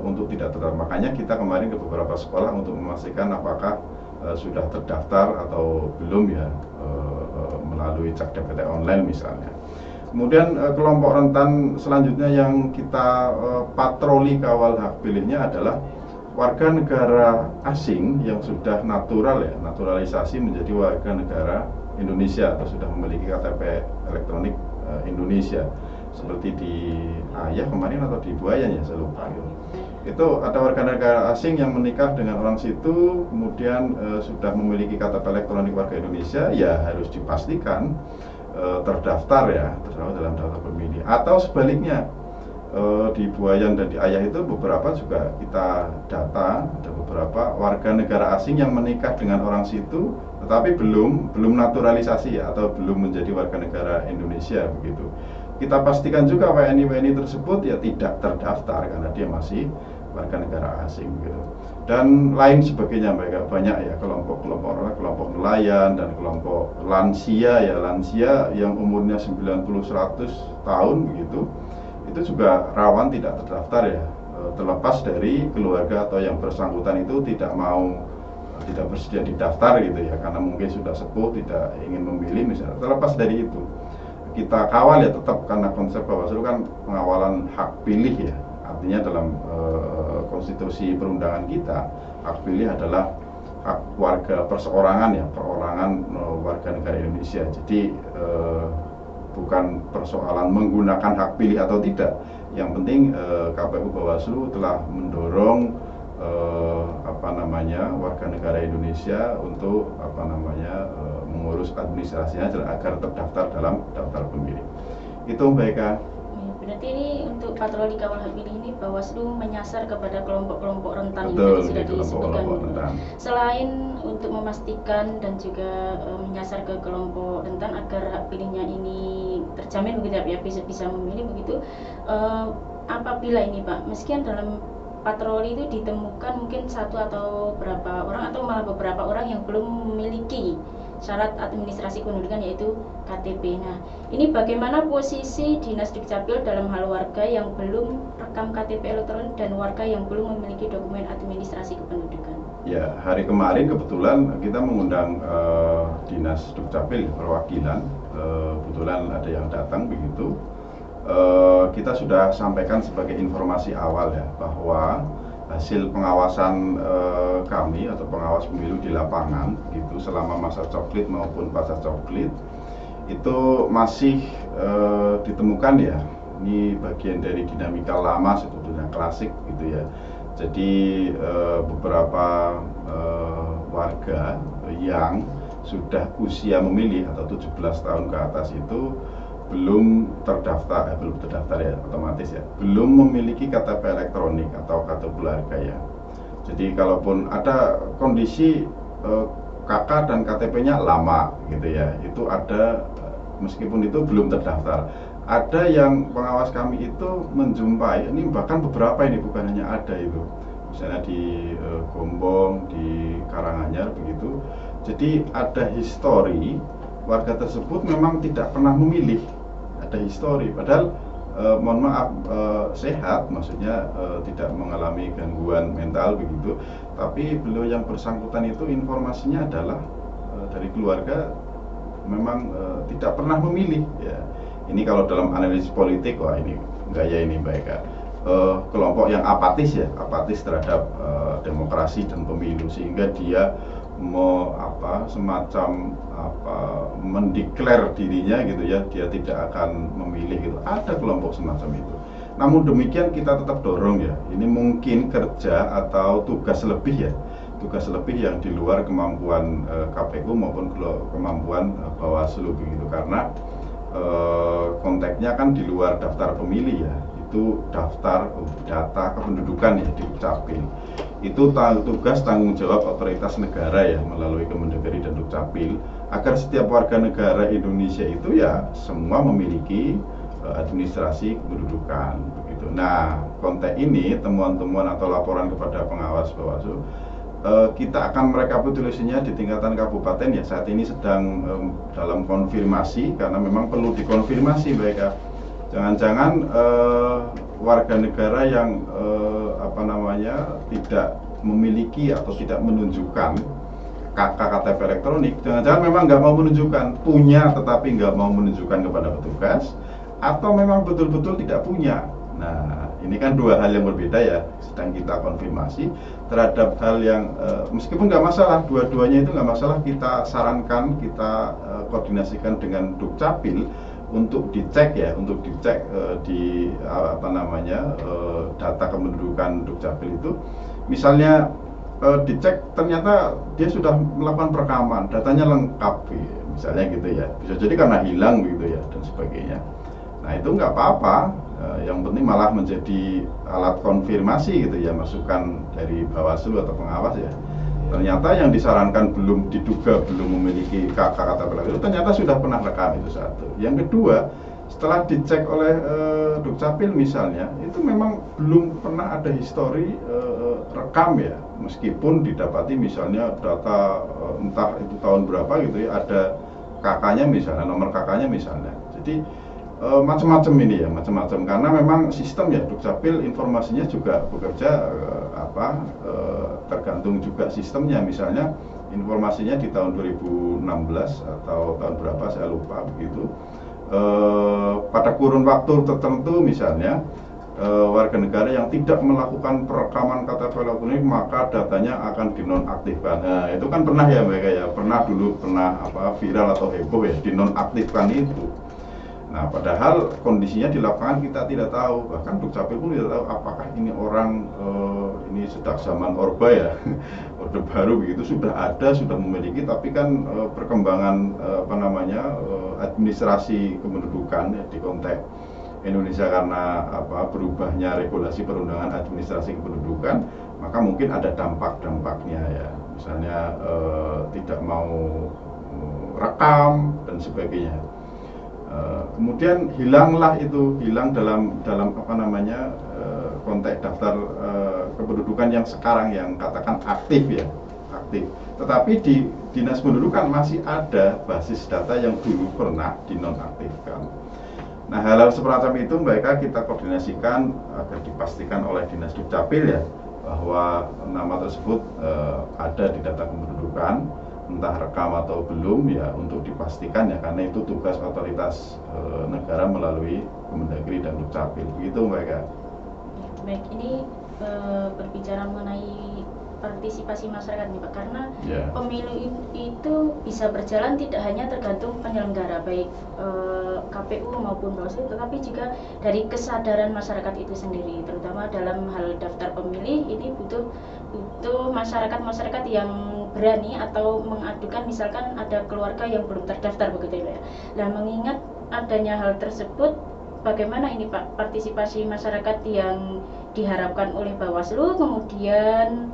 untuk tidak terdaftar. Makanya kita kemarin ke beberapa sekolah untuk memastikan apakah sudah terdaftar atau belum ya melalui cek DPT online misalnya. Kemudian kelompok rentan selanjutnya yang kita patroli kawal hak pilihnya adalah warga negara asing yang sudah naturalisasi menjadi warga negara Indonesia atau sudah memiliki KTP elektronik Indonesia, seperti di Ayah kemarin atau di Buayan ya saya lupa gitu. Itu ada warga negara asing yang menikah dengan orang situ kemudian sudah memiliki KTP elektronik warga Indonesia, ya harus dipastikan terdaftar dalam daftar pemilih. Atau sebaliknya di Buayan dan di Ayah itu beberapa juga kita data ada beberapa warga negara asing yang menikah dengan orang situ tetapi belum naturalisasi ya, atau belum menjadi warga negara Indonesia begitu. Kita pastikan juga WNI tersebut ya tidak terdaftar karena dia masih warga negara asing gitu. Dan lain sebagainya, banyak ya kelompok nelayan dan kelompok lansia yang umurnya 90-100 tahun begitu. Itu juga rawan tidak terdaftar ya, terlepas dari keluarga atau yang bersangkutan itu tidak bersedia didaftar gitu ya, karena mungkin sudah sepuh tidak ingin memilih misalnya. Terlepas dari itu kita kawal ya tetap, karena konsep Bawaslu kan pengawalan hak pilih ya, artinya dalam konstitusi perundangan kita, hak pilih adalah hak warga perseorangan ya, perorangan warga negara Indonesia. Jadi bukan persoalan menggunakan hak pilih atau tidak. Yang penting KPU Bawaslu telah mendorong warga negara Indonesia untuk mengurus administrasinya agar terdaftar dalam daftar pemilih. Itu Mbak Eka. Berarti ini untuk patroli kawal hak pilih ini Bawaslu menyasar kepada kelompok-kelompok rentan yang Betul, tadi sudah disebutkan. Selain untuk memastikan dan juga menyasar ke kelompok rentan agar hak pilihnya ini terjamin begitu ya, bisa memilih begitu. Apabila ini Pak, meski dalam patroli itu ditemukan mungkin satu atau berapa orang atau malah beberapa orang yang belum memiliki syarat administrasi kependudukan yaitu KTP. Nah, ini bagaimana posisi Dinas Dukcapil dalam hal warga yang belum rekam KTP elektronik dan warga yang belum memiliki dokumen administrasi kependudukan? Ya, hari kemarin kebetulan kita mengundang Dinas Dukcapil perwakilan, kebetulan ada yang datang begitu. Kita sudah sampaikan sebagai informasi awal ya, bahwa hasil pengawasan kami atau pengawas pemilu di lapangan gitu selama masa coklit maupun pasca coklit itu masih ditemukan ya, ini bagian dari dinamika lama sebetulnya, klasik gitu ya. Jadi beberapa warga yang sudah usia memilih atau 17 tahun ke atas itu belum terdaftar ya, otomatis ya, belum memiliki KTP elektronik atau kartu keluarga ya. Jadi kalaupun ada kondisi KK dan KTP-nya lama gitu ya, itu ada, meskipun itu belum terdaftar. Ada yang pengawas kami itu menjumpai, ini bahkan beberapa, ini bukan hanya ada itu, misalnya di Gombong, di Karanganyar begitu. Jadi ada histori warga tersebut memang tidak pernah memilih, ada histori, padahal mohon maaf sehat, maksudnya tidak mengalami gangguan mental begitu, tapi beliau yang bersangkutan itu informasinya adalah dari keluarga memang tidak pernah memilih ya. Ini kalau dalam analisis politik, wah ini gaya ini Mbak Eka, kelompok yang apatis ya, apatis terhadap demokrasi dan pemilu, sehingga dia semacam mendeklar dirinya gitu ya, dia tidak akan memilih gitu. Ada kelompok semacam itu. Namun demikian kita tetap dorong ya, ini mungkin kerja atau tugas lebih ya, tugas lebih yang di luar kemampuan KPU maupun kemampuan Bawaslu begitu, karena konteksnya kan di luar daftar pemilih ya, itu daftar data kependudukan ya, di Dukcapil. Itu tugas tanggung jawab otoritas negara ya, melalui Kemendagri dan Dukcapil, agar setiap warga negara Indonesia itu ya semua memiliki administrasi kependudukan begitu. Nah, konteks ini temuan-temuan atau laporan kepada pengawas Bawaslu, kita akan merekapitulasinya di tingkatan kabupaten ya. Saat ini sedang dalam konfirmasi, karena memang perlu dikonfirmasi mereka. Jangan-jangan warga negara yang tidak memiliki atau tidak menunjukkan KK KTP elektronik, jangan-jangan memang nggak mau menunjukkan, punya tetapi nggak mau menunjukkan kepada petugas, atau memang betul-betul tidak punya. Nah, ini kan dua hal yang berbeda ya, sedang kita konfirmasi terhadap hal yang meskipun nggak masalah, dua-duanya itu nggak masalah, kita sarankan, kita koordinasikan dengan Dukcapil untuk dicek ya, di data kependudukan Dukcapil itu, misalnya dicek ternyata dia sudah melakukan perekaman, datanya lengkap ya, misalnya gitu ya, bisa jadi karena hilang gitu ya dan sebagainya. Nah itu nggak apa-apa, yang penting malah menjadi alat konfirmasi gitu ya, masukan dari Bawaslu atau pengawas ya. Ternyata yang disarankan diduga belum memiliki KK KTP itu ternyata sudah pernah rekam, itu satu. Yang kedua, setelah dicek oleh Dukcapil misalnya, itu memang belum pernah ada histori rekam ya, meskipun didapati misalnya data entah itu tahun berapa gitu ya, ada KK-nya misalnya, nomor KK-nya misalnya. Jadi macam-macam ini ya, macam-macam, karena memang sistem ya Dukcapil informasinya juga bekerja tergantung juga sistemnya. Misalnya informasinya di tahun 2016 atau tahun berapa saya lupa begitu, pada kurun waktu tertentu misalnya warga negara yang tidak melakukan perekaman KTP elektronik maka datanya akan dinonaktifkan. Nah, itu kan pernah ya mereka ya, pernah viral atau heboh ya, dinonaktifkan itu. Nah, padahal kondisinya di lapangan kita tidak tahu, bahkan Dukcapil pun tidak tahu apakah ini orang ini sejak zaman Orba ya, Orde Baru begitu sudah ada, sudah memiliki, tapi kan perkembangan administrasi kependudukan ya, di konteks Indonesia karena berubahnya regulasi perundangan administrasi kependudukan, maka mungkin ada dampak-dampaknya ya, misalnya tidak mau rekam dan sebagainya. Kemudian hilang dalam konteks daftar kependudukan yang sekarang yang katakan aktif ya, aktif. Tetapi di Dinas Pendudukan masih ada basis data yang dulu pernah dinonaktifkan. Nah, hal-hal semacam itu mereka kita koordinasikan agar dipastikan oleh Dinas Dukcapil ya bahwa nama tersebut ada di data kependudukan, entah rekam atau belum ya, untuk dipastikan ya, karena itu tugas otoritas negara melalui Kemendagri dan Dukcapil. Begitu mereka. Baik, ini berbicara mengenai partisipasi masyarakat nih Pak, karena pemilu itu bisa berjalan tidak hanya tergantung penyelenggara baik KPU maupun Bawaslu, tetapi juga dari kesadaran masyarakat itu sendiri, terutama dalam hal daftar pemilih. Ini butuh masyarakat yang berani atau mengadukan, misalkan ada keluarga yang belum terdaftar begitu ya. Dan mengingat adanya hal tersebut, bagaimana ini Pak partisipasi masyarakat yang diharapkan oleh Bawaslu, kemudian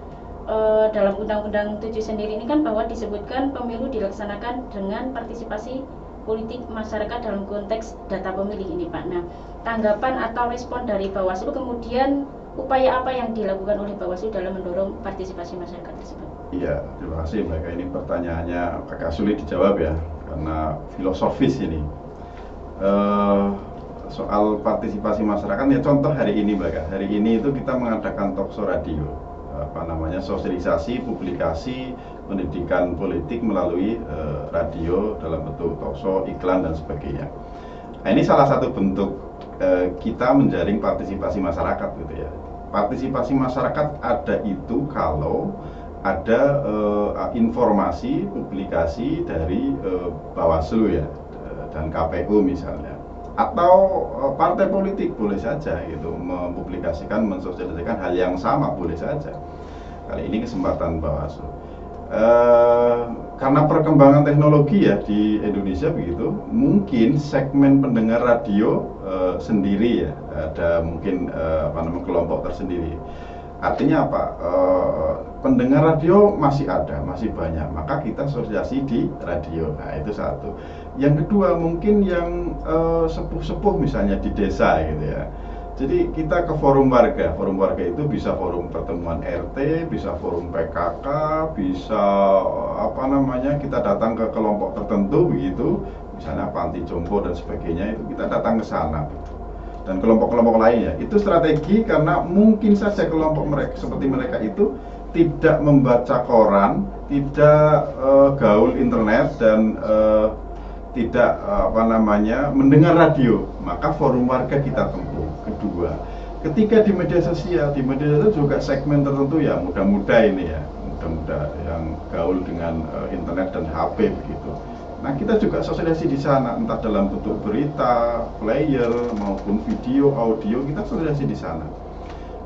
dalam Undang-Undang 7 sendiri ini kan bahwa disebutkan pemilu dilaksanakan dengan partisipasi politik masyarakat dalam konteks data pemilih ini Pak. Nah, tanggapan atau respon dari Bawaslu, kemudian upaya apa yang dilakukan oleh Bawaslu dalam mendorong partisipasi masyarakat tersebut? Iya, terima kasih Mbak. Ini pertanyaannya agak sulit dijawab ya, karena filosofis ini. Soal partisipasi masyarakat ya, contoh hari ini Mbak. Hari ini itu kita mengadakan talkshow radio, sosialisasi, publikasi, pendidikan politik melalui radio dalam bentuk talkshow, iklan dan sebagainya. Nah, ini salah satu bentuk kita menjaring partisipasi masyarakat gitu ya. Partisipasi masyarakat ada itu kalau ada informasi publikasi dari Bawaslu ya dan KPU misalnya, atau partai politik boleh saja gitu mempublikasikan, mensosialisasikan hal yang sama, boleh saja. Kali ini kesempatan Bawaslu. Karena perkembangan teknologi ya di Indonesia begitu, mungkin segmen pendengar radio sendiri ya, ada mungkin kelompok tersendiri. Artinya apa? Pendengar radio masih ada, masih banyak, maka kita sosialisasi di radio. Nah, itu satu. Yang kedua, mungkin yang sepuh-sepuh misalnya di desa gitu ya. Jadi kita ke forum warga itu bisa forum pertemuan RT, bisa forum PKK, bisa kita datang ke kelompok tertentu begitu, misalnya panti jompo dan sebagainya, itu kita datang ke sana. Dan kelompok-kelompok lainnya, itu strategi karena mungkin saja kelompok mereka seperti mereka itu tidak membaca koran, tidak gaul internet dan tidak mendengar radio, maka forum warga kita tempuh. Kedua, ketika di media sosial juga segmen tertentu ya, muda-muda ini ya, muda-muda yang gaul dengan internet dan HP begitu. Nah, kita juga sosialisasi di sana, entah dalam bentuk berita, player maupun video, audio, kita sosialisasi di sana.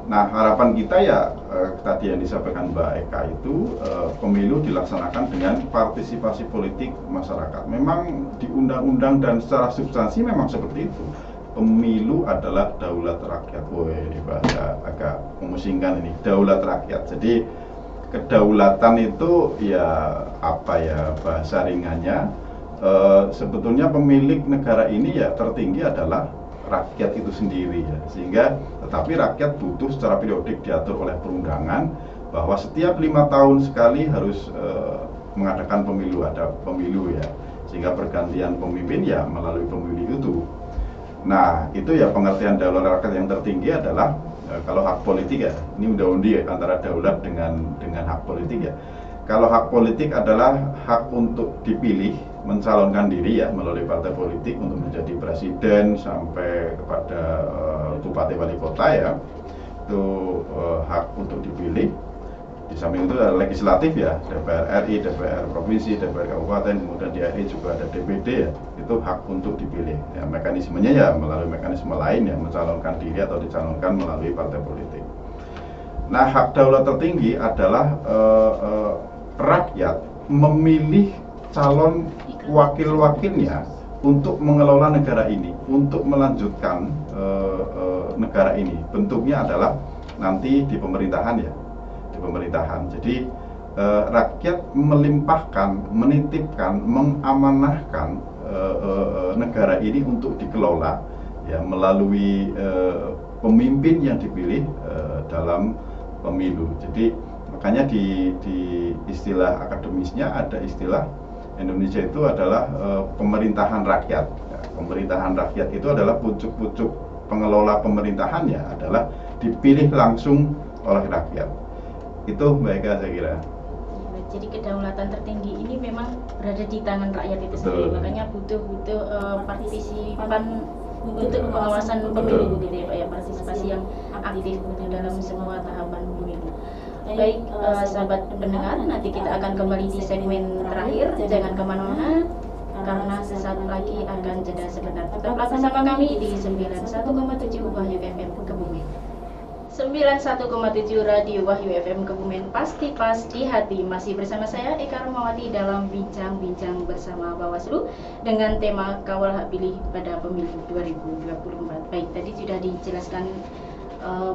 Nah, harapan kita ya tadi yang disampaikan Mbak Eka itu pemilu dilaksanakan dengan partisipasi politik masyarakat. Memang di undang-undang dan secara substansi memang seperti itu. Pemilu adalah daulat rakyat. Wah, ini bahasa agak memusingkan ini, daulat rakyat. Jadi kedaulatan itu ya bahasa ringannya sebetulnya pemilik negara ini ya tertinggi adalah rakyat itu sendiri ya, sehingga tetapi rakyat butuh secara periodik diatur oleh perundangan bahwa setiap 5 tahun sekali harus mengadakan pemilu, ada pemilu ya, sehingga pergantian pemimpin ya melalui pemilu itu. Nah, itu ya pengertian daulat rakyat yang tertinggi adalah kalau hak politik ya, ini undi-undi ya, antara daulat dengan hak politik ya. Kalau hak politik adalah hak untuk dipilih, mencalonkan diri ya melalui partai politik untuk menjadi presiden sampai kepada bupati wali kota ya, itu hak untuk dipilih. Di samping itu ada legislatif ya, DPR RI, DPR provinsi, DPR kabupaten, kemudian di RI juga ada DPD ya, itu hak untuk dipilih. Ya, mekanismenya ya melalui mekanisme lain ya, mencalonkan diri atau dicalonkan melalui partai politik. Nah, hak daulat tertinggi adalah rakyat memilih calon wakil-wakilnya untuk mengelola negara ini, untuk melanjutkan negara ini. Bentuknya adalah nanti di pemerintahan ya, di pemerintahan. Jadi rakyat melimpahkan, menitipkan, mengamanahkan negara ini untuk dikelola ya melalui pemimpin yang dipilih dalam pemilu. Jadi makanya di istilah akademisnya ada istilah Indonesia itu adalah pemerintahan rakyat. Ya, pemerintahan rakyat itu adalah pucuk-pucuk pengelola pemerintahannya adalah dipilih langsung oleh rakyat. Itu Mbak Eka saya kira. Jadi kedaulatan tertinggi ini memang berada di tangan rakyat itu sendiri. Makanya butuh partisipan untuk pengawasan pemilu gitu ya Pak ya, partisipasi yang aktif gitu dalam semua tahapan pemilu. Baik sahabat pendengar, nanti kita akan kembali di segmen terakhir. Jangan kemana-mana karena sesaat lagi akan jeda sebentar. Tetaplah bersama kami di 91,7 Wahyu FM Kebumen. 91,7 Radio Wahyu FM Kebumen, pasti pas di hati. Masih bersama saya Eka Rumawati dalam bincang-bincang bersama Bawaslu dengan tema kawal hak pilih pada pemilu 2024. Baik, tadi sudah dijelaskan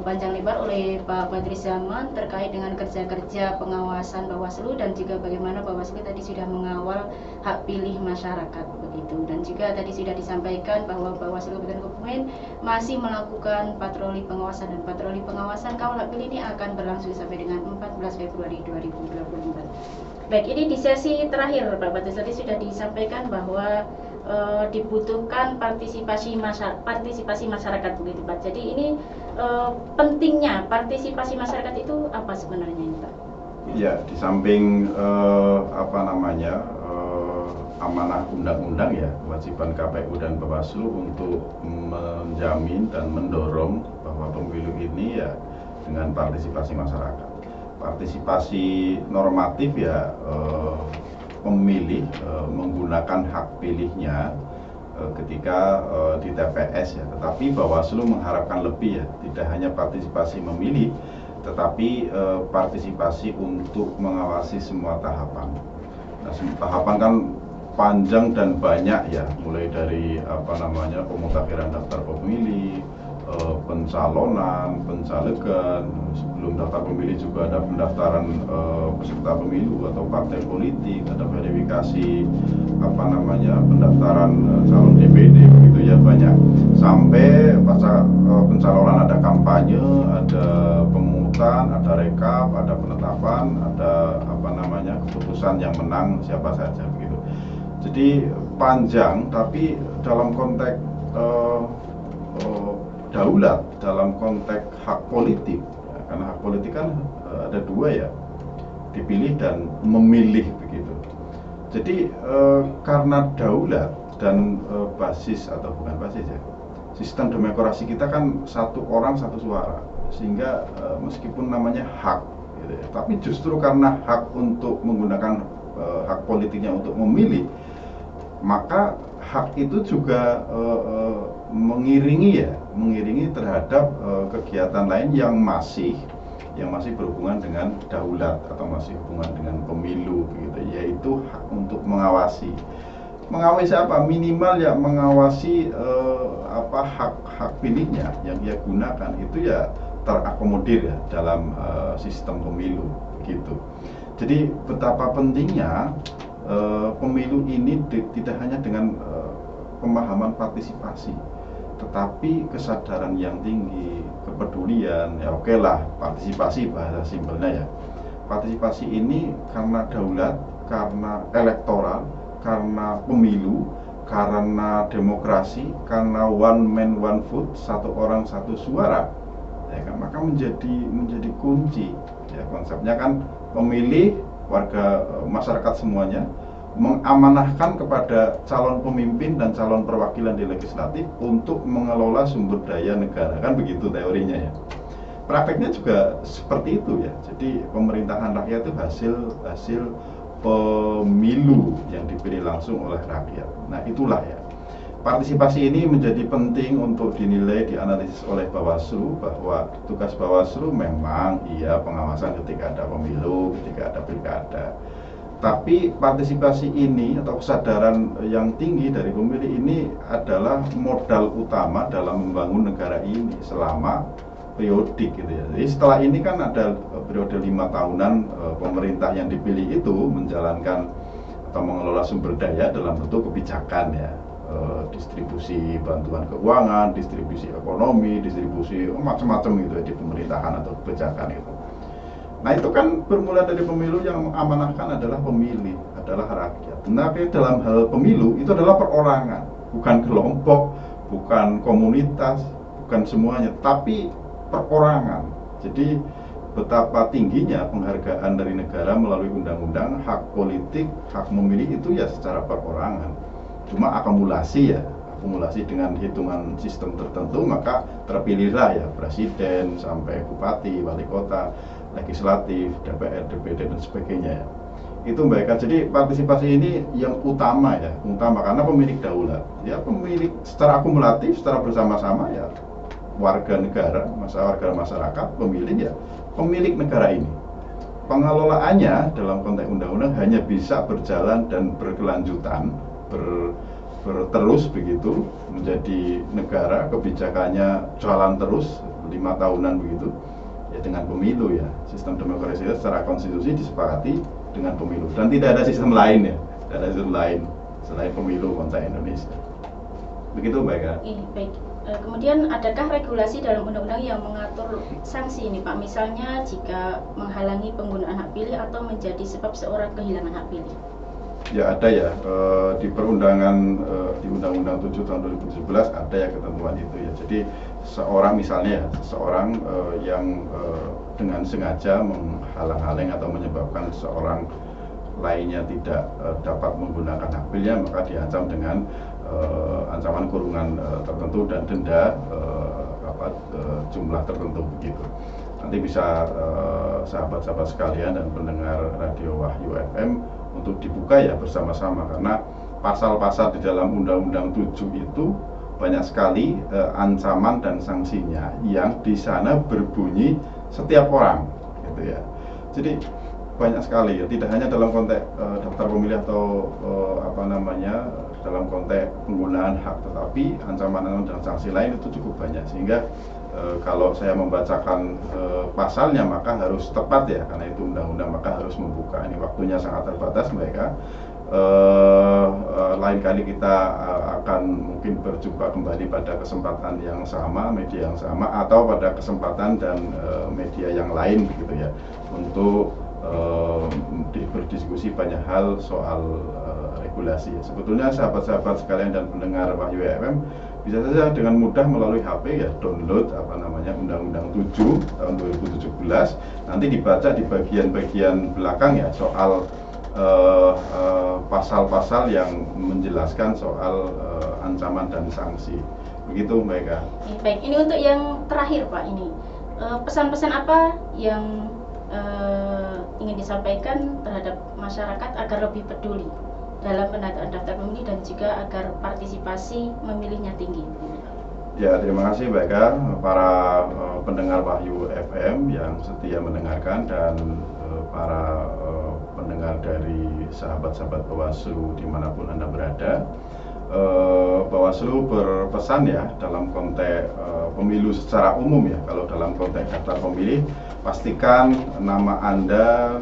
panjang lebar oleh Pak Badri Zaman terkait dengan kerja-kerja pengawasan Bawaslu dan juga bagaimana Bawaslu tadi sudah mengawal hak pilih masyarakat begitu, dan juga tadi sudah disampaikan bahwa Bawaslu Kabupaten Kebumen masih melakukan patroli pengawasan, dan patroli pengawasan kawal hak pilih ini akan berlangsung sampai dengan 14 Februari 2024. Baik, ini di sesi terakhir Pak Badri tadi sudah disampaikan bahwa dibutuhkan partisipasi masyarakat begitu Pak. Jadi ini pentingnya partisipasi masyarakat itu apa sebenarnya ini Pak? Ya, di samping amanah undang-undang ya, kewajiban KPU dan Bawaslu untuk menjamin dan mendorong bahwa pemilu ini ya dengan partisipasi masyarakat. Partisipasi normatif ya, pemilih menggunakan hak pilihnya ketika di TPS ya, tetapi Bawaslu mengharapkan lebih ya, tidak hanya partisipasi memilih, tetapi partisipasi untuk mengawasi semua tahapan. Nah, tahapan kan panjang dan banyak ya, mulai dari pemutakhiran daftar pemilih, pencalonan, pencalegan, sebelum daftar pemilih juga ada pendaftaran peserta pemilu atau partai politik, ada verifikasi pendaftaran calon DPD begitu ya, banyak. Sampai pasca pencalonan ada kampanye, ada pemungutan, ada rekap, ada penetapan, ada keputusan yang menang siapa saja begitu. Jadi panjang, tapi dalam konteks daulat, dalam konteks hak politik ya, karena hak politik kan ada dua ya, dipilih dan memilih begitu. Jadi karena daulat dan basis atau bukan basis ya, sistem demokrasi kita kan satu orang satu suara, sehingga meskipun namanya hak gitu ya, tapi justru karena hak untuk menggunakan hak politiknya untuk memilih, maka hak itu juga mengiringi terhadap kegiatan lain yang masih berhubungan dengan daulat atau masih hubungan dengan pemilu gitu, yaitu hak untuk mengawasi apa, minimal ya mengawasi hak pilihnya yang dia gunakan itu ya terakomodir ya dalam sistem pemilu gitu. Jadi betapa pentingnya pemilu ini tidak hanya dengan pemahaman partisipasi, tetapi kesadaran yang tinggi, kepedulian, ya oke lah, partisipasi bahasa simpelnya ya. Partisipasi ini karena daulat, karena elektoral, karena pemilu, karena demokrasi, karena one man one vote, satu orang satu suara, ya kan, maka menjadi kunci. Ya, konsepnya kan pemilih warga masyarakat semuanya mengamanahkan kepada calon pemimpin dan calon perwakilan di legislatif untuk mengelola sumber daya negara, kan begitu teorinya ya. Prakteknya juga seperti itu ya. Jadi pemerintahan rakyat itu hasil pemilu yang dipilih langsung oleh rakyat. Nah itulah ya. Partisipasi ini menjadi penting untuk dinilai, dianalisis oleh Bawaslu, bahwa tugas Bawaslu memang iya pengawasan ketika ada pemilu, ketika ada pilkada. Tapi partisipasi ini atau kesadaran yang tinggi dari pemilih ini adalah modal utama dalam membangun negara ini selama periodik gitu ya. Jadi setelah ini kan ada periode 5 tahunan pemerintah yang dipilih itu menjalankan atau mengelola sumber daya dalam bentuk kebijakan ya. Distribusi bantuan keuangan, distribusi ekonomi, distribusi macam-macam gitu ya, di pemerintahan atau kebijakan itu. Nah itu kan bermula dari pemilu yang mengamanahkan adalah pemilih, adalah rakyat. Tapi dalam hal pemilu itu adalah perorangan, bukan kelompok, bukan komunitas, bukan semuanya, tapi perorangan. Jadi betapa tingginya penghargaan dari negara melalui undang-undang, hak politik, hak memilih itu ya secara perorangan. Cuma akumulasi dengan hitungan sistem tertentu, maka terpilihlah ya presiden sampai bupati, wali kota, legislatif, DPR, DPD dan sebagainya ya. Itu mereka. Jadi partisipasi ini yang utama karena pemilik daulat. Ya pemilik secara akumulatif, secara bersama-sama ya warga negara, warga masyarakat, pemilih ya pemilik negara ini. Pengelolaannya dalam konteks undang-undang hanya bisa berjalan dan berkelanjutan, terus begitu menjadi negara, kebijakannya jalan terus 5 tahunan begitu ya dengan pemilu ya. Sistem demokrasi secara konstitusi disepakati dengan pemilu dan tidak ada sistem lain ya, tidak ada sistem lain selain pemilu konteks Indonesia. Begitu Mbak Eka. Baik. Kemudian adakah regulasi dalam undang-undang yang mengatur sanksi ini Pak? Misalnya jika menghalangi penggunaan hak pilih atau menjadi sebab seorang kehilangan hak pilih. Ya ada ya, di perundangan di Undang-Undang 7 tahun 2017 ada ya ketentuan itu ya. Jadi seseorang yang dengan sengaja menghalang-halang atau menyebabkan seseorang lainnya tidak dapat menggunakan hak pilihnya, maka diancam dengan ancaman kurungan tertentu dan denda jumlah tertentu begitu. Nanti bisa sahabat-sahabat sekalian dan pendengar Radio Wahyu FM untuk dibuka ya bersama-sama, karena pasal-pasal di dalam Undang-Undang 7 itu banyak sekali ancaman dan sanksinya yang di sana berbunyi setiap orang gitu ya. Jadi banyak sekali ya, tidak hanya dalam konteks daftar pemilih atau dalam konteks penggunaan hak, tetapi ancaman dan sanksi lain itu cukup banyak, sehingga kalau saya membacakan pasalnya maka harus tepat ya, karena itu undang-undang, maka harus membuka. Ini waktunya sangat terbatas mereka. Lain kali kita akan mungkin berjumpa kembali pada kesempatan yang sama, media yang sama, atau pada kesempatan dan media yang lain begitu ya, untuk berdiskusi banyak hal soal regulasi. Sebetulnya sahabat-sahabat sekalian dan pendengar Wahyu FM bisa saja dengan mudah melalui HP ya download Undang-Undang 7 tahun 2017, nanti dibaca di bagian-bagian belakang ya soal pasal-pasal yang menjelaskan soal ancaman dan sanksi. Begitu Mbak Eka. Baik, ini untuk yang terakhir Pak, ini pesan-pesan apa yang ingin disampaikan terhadap masyarakat agar lebih peduli dalam penataan daftar pemilih dan juga agar partisipasi memilihnya tinggi? Ya, terima kasih Mbak Eka, para pendengar Wahyu FM yang setia mendengarkan, dan para pendengar dari sahabat-sahabat Bawaslu dimanapun Anda berada. Bawaslu berpesan ya dalam konteks pemilu secara umum ya. Kalau dalam konteks daftar pemilih, pastikan nama Anda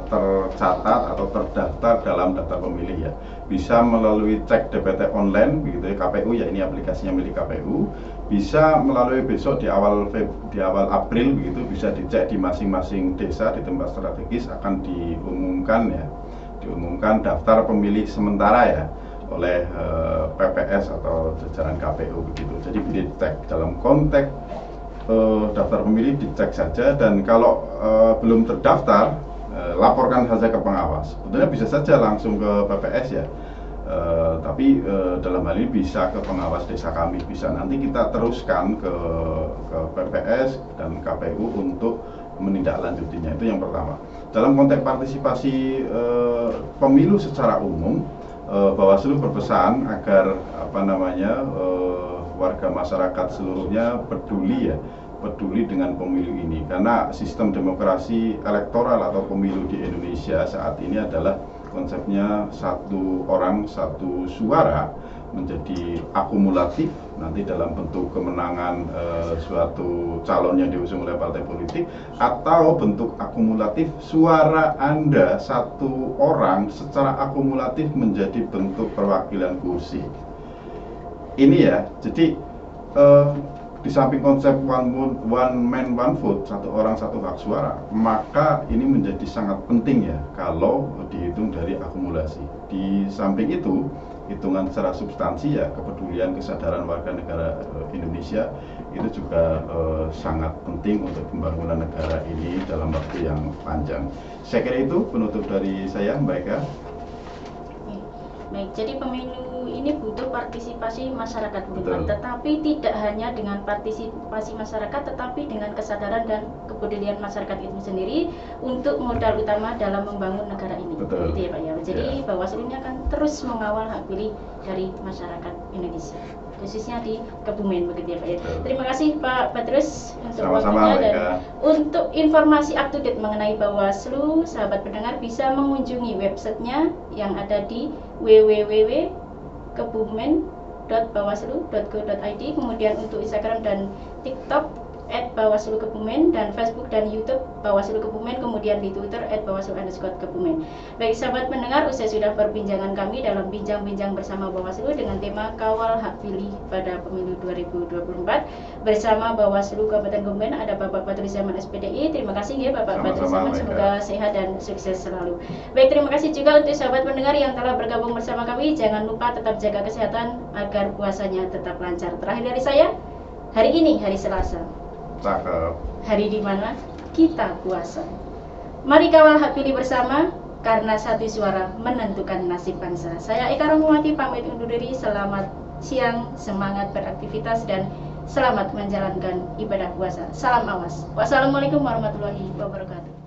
tercatat atau terdaftar dalam daftar pemilih ya. Bisa melalui cek DPT online begitu ya, KPU ya, ini aplikasinya milik KPU. Bisa melalui besok di awal April begitu, bisa dicek di masing-masing desa di tempat strategis akan diumumkan daftar pemilih sementara ya oleh PPS atau jajaran KPU begitu. Jadi dicek dalam konteks daftar pemilih, dicek saja, dan kalau belum terdaftar laporkan saja ke pengawas. Sebetulnya bisa saja langsung ke PPS ya. Tapi dalam hal ini bisa ke pengawas desa kami, bisa nanti kita teruskan ke PPS dan KPU untuk menindaklanjutinya. Itu yang pertama. Dalam konteks partisipasi pemilu secara umum, Bawaslu berpesan agar warga masyarakat seluruhnya peduli dengan pemilu ini, karena sistem demokrasi elektoral atau pemilu di Indonesia saat ini adalah konsepnya satu orang satu suara menjadi akumulatif, nanti dalam bentuk kemenangan suatu calon yang diusung oleh partai politik, atau bentuk akumulatif suara Anda satu orang secara akumulatif menjadi bentuk perwakilan kursi. Ini ya, jadi di samping konsep one man one vote, satu orang satu hak suara, maka ini menjadi sangat penting ya kalau dihitung dari akumulasi. Di samping itu, hitungan secara substansi ya, kepedulian kesadaran warga negara Indonesia itu juga sangat penting untuk pembangunan negara ini dalam waktu yang panjang. Saya kira itu penutup dari saya, Mbak Eka. Baik, jadi pemilu ini butuh partisipasi masyarakat, tetapi tidak hanya dengan partisipasi masyarakat, tetapi dengan kesadaran dan kepedulian masyarakat itu sendiri untuk modal utama dalam membangun negara ini. Betul. Gitu ya Pak ya. Jadi Bawaslu ini akan terus mengawal hak pilih dari masyarakat Indonesia, khususnya di Kebumen, begitu ya Pak ya. Terima kasih Pak Petrus untuk waktunya, dan untuk informasi up to date mengenai Bawaslu, sahabat pendengar bisa mengunjungi websitenya yang ada di www.kebumen.bawaslu.go.id. Kemudian untuk Instagram dan TikTok @bawaslu-kebumen, dan Facebook dan YouTube Bawaslu Kebumen, kemudian di Twitter @bawaslu_kebumen. Baik sahabat pendengar, usai sudah perbincangan kami dalam bincang-bincang bersama Bawaslu dengan tema Kawal Hak Pilih pada Pemilu 2024 bersama Bawaslu Kabupaten Kebumen, ada Bapak Petrus Zaman SPDI. Terima kasih ya Bapak Petrus Zaman, semoga sehat dan sukses selalu. Baik, terima kasih juga untuk sahabat pendengar yang telah bergabung bersama kami. Jangan lupa tetap jaga kesehatan agar puasanya tetap lancar. Terakhir dari saya, hari ini hari Selasa, hari di mana kita puasa. Mari kawal hak pilih bersama, karena satu suara menentukan nasib bangsa. Saya Eka Rahmawati pamit undur diri. Selamat siang, semangat beraktivitas, dan selamat menjalankan ibadah puasa. Salam awas. Wassalamualaikum warahmatullahi wabarakatuh.